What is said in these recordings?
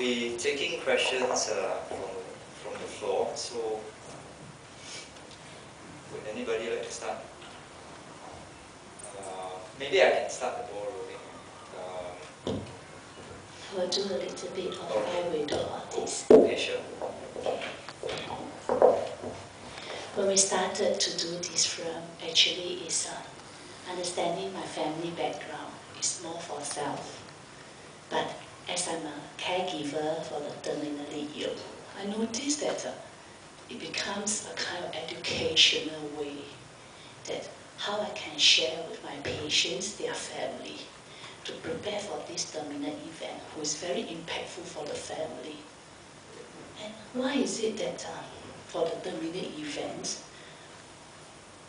be taking questions from the floor. So, would anybody like to start? Maybe I can start the ball rolling. I will do a little bit of elevator on this. Okay, sure. When we started to do this film, actually is understanding my family background. It's more for self. But as I'm a caregiver for the terminally ill, I noticed that it becomes a kind of educational way that how I can share with my patients, their family, to prepare for this terminal event, who is very impactful for the family. And why is it that for the terminal events,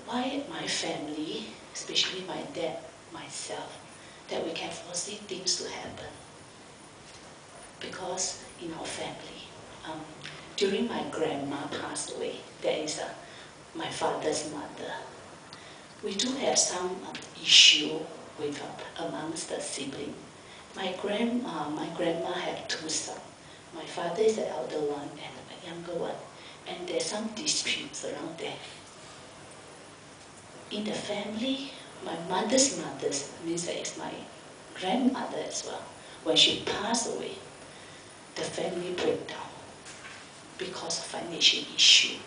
why my family, especially my dad, myself, that we can foresee things to happen? Because in our family, during my grandma passed away, that is my father's mother, we do have some issue with amongst the siblings. My grandma had two sons. My father is the elder one and a younger one. And there's some disputes around there. In the family, my mother's mother, means that it's my grandmother as well. When she passed away, the family broke down because of financial issue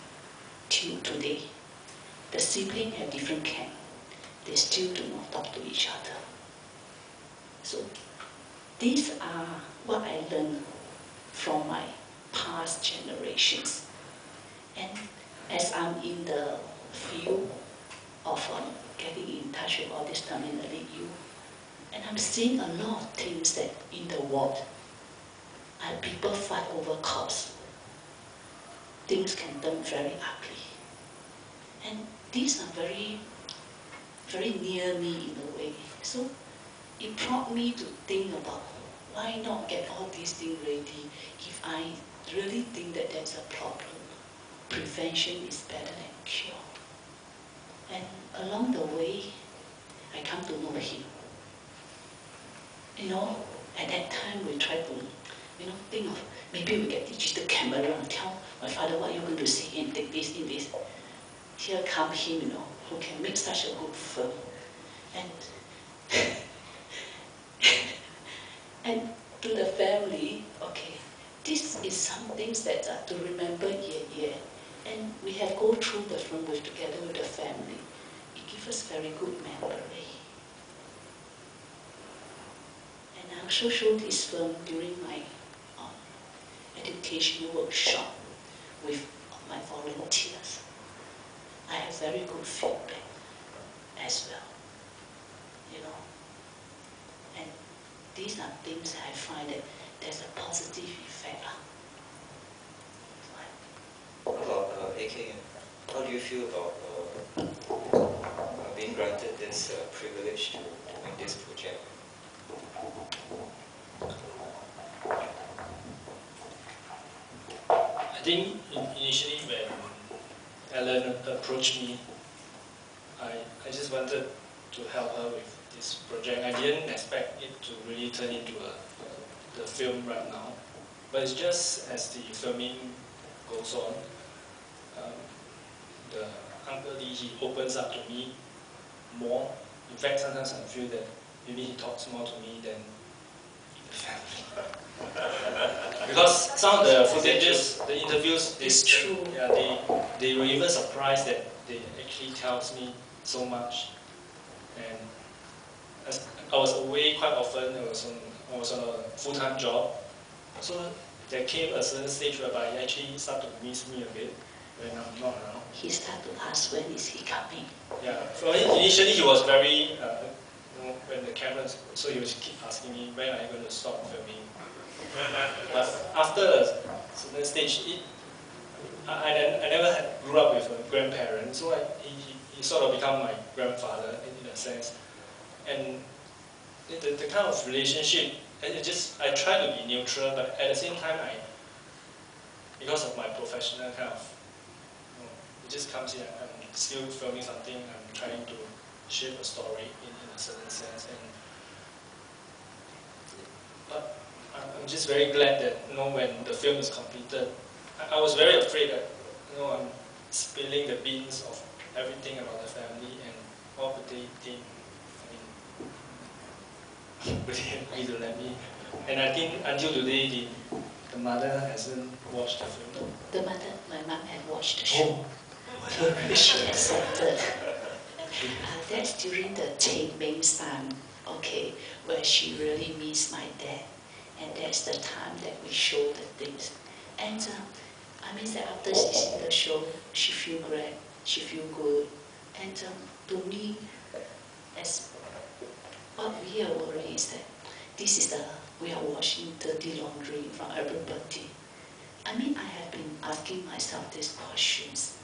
till today. The siblings have different camp. They still do not talk to each other. So these are what I learned from my past generations. And as I'm in the field of getting in touch with all this terminally ill, and I'm seeing a lot of things that in the world, people fight over costs. Things can turn very ugly. And these are very, very near me in a way. So it brought me to think about why not get all these things ready if I really think that there's a problem. Prevention is better than cure. And along the way, I come to know him. At that time we try to, think of maybe we get digital camera and tell my father what you're going to see and take this in this. Here come him, who can make such a good film. And to the family, okay, this is some things that to remember year. And we have go through the film together with the family. It gives us very good memory. And I also show this film during my educational workshop with my volunteers. I have very good feedback as well, And these are things I find that there's a positive effect. How about Heng? How do you feel about being granted this privilege to make this project? I think initially when Ellen approached me, I just wanted to help her with this project. I didn't expect it to really turn into the film right now. But it's just as the filming goes on, the Uncle Lee, he opens up to me more. In fact, sometimes I feel that maybe he talks more to me than the family. Because some of the footages, the interviews, they were even surprised that they actually tells me so much. And as I was away quite often. I was on a full-time job. So there came a certain stage whereby he actually started to miss me a bit when I'm not around. He started to ask when is he coming. Yeah, for me, initially he was very, when the cameras, so he would keep asking me, when are you going to stop filming? But after a certain stage, I never grew up with a grandparent, so he sort of become my grandfather in a sense. And the kind of relationship, I try to be neutral, but at the same time, because of my professional kind of, it just comes in, I'm still filming something, I'm trying to shape a story in a certain sense. But I'm just very glad that when the film is completed, I was very afraid that I'm spilling the beans of everything about the family and what would they think. I mean, would they agree to let me? And I think until today, the mother hasn't watched the film. The mother, my mom, had watched the show. Oh. She accepted. That's during the Qingming's time, okay, where she really missed my dad. And that's the time that we show the things. And I mean that after she see the show, she feel great, she feel good. And to me, as what we are worried is that this is we are washing dirty laundry from everybody. I mean, I have been asking myself these questions.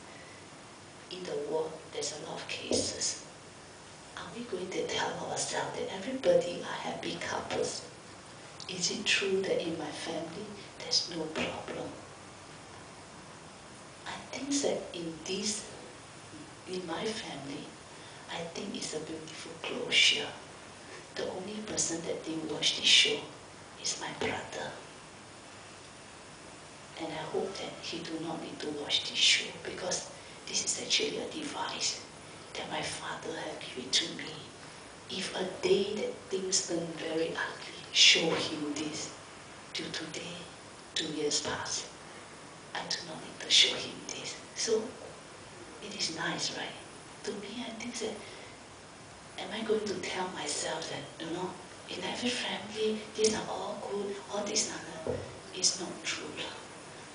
In the world, there's a lot of cases. Are we going to tell ourselves that everybody are happy couples? Is it true that in my family, there's no problem? I think that in my family, I think it's a beautiful closure. The only person that didn't watch this show is my brother. And I hope that he do not need to watch this show, because this is actually a device that my father had given to me. If a day that things turn very ugly, show him this. Till today, 2 years past, I do not need to show him this. So, it is nice, right? To me, I think that, am I going to tell myself that, in every family, these are all good, all these are not? It's not true.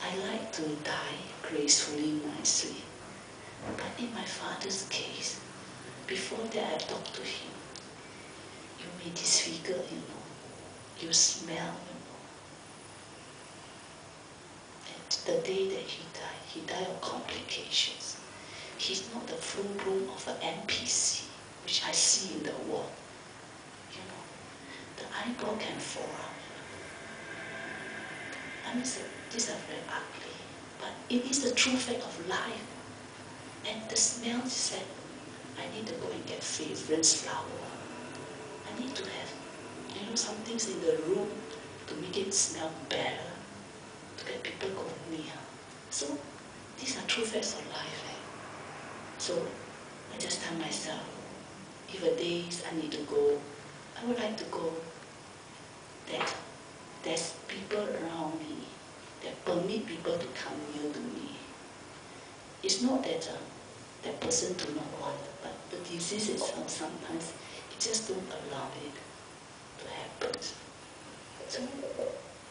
I like to die gracefully, nicely. But in my father's case, before that I talked to him, you may disfigure, you smell, And the day that he died of complications. He's not the full bloom of an NPC, which I see in the wall. The eyeball can fall out. I mean, these are very ugly, but it is the true fact of life. And the smell is that I need to go and get fragrance flower. I need to have, some things in the room to make it smell better, to get people go near. So these are true facts of life. So I just tell myself, if a days I need to go, I would like to go that there's people around me that permit people to come near to me. It's not that that person do not want, but the disease itself sometimes, it just don't allow it to happen. So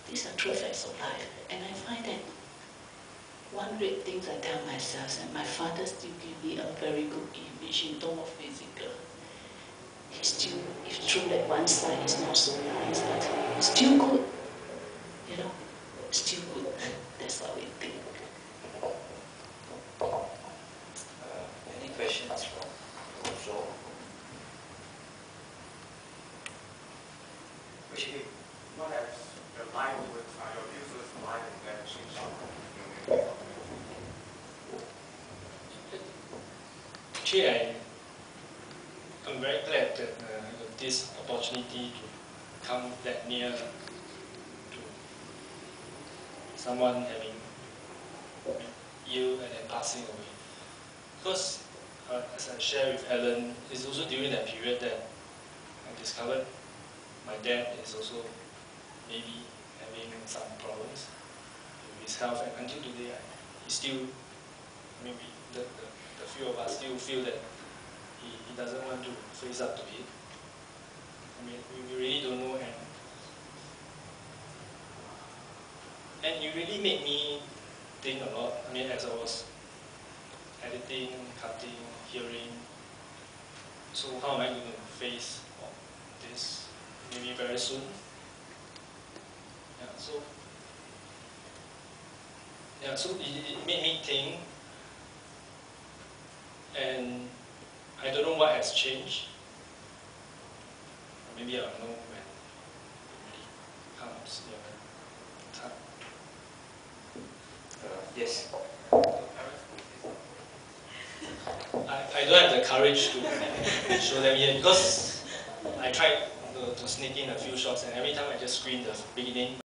these are true facts of life. And I find that one great thing I tell myself is that my father still give me a very good image in terms of physical. It's true that one side is not so nice, but it's still good. Still good. That's what we think. Any questions from the floor? Actually, what has your life with your views with life and death changed? Actually, I'm very glad that I got this opportunity to come that near to someone having ill and then passing away. Because, as I shared with Alan, it's also during that period that I discovered my dad is also maybe having some problems with his health, and until today, he still, maybe the few of us still feel that he doesn't want to face up to it. I mean, we really don't know, and it really made me think a lot. I mean, as I was editing, cutting, hearing, so how am I going to face this maybe very soon? So it made me think, and I don't know what has changed. Maybe I'll know when it really comes near time. Yes. I don't have the courage to show them yet, because I tried to sneak in a few shots, and every time I just screen the beginning.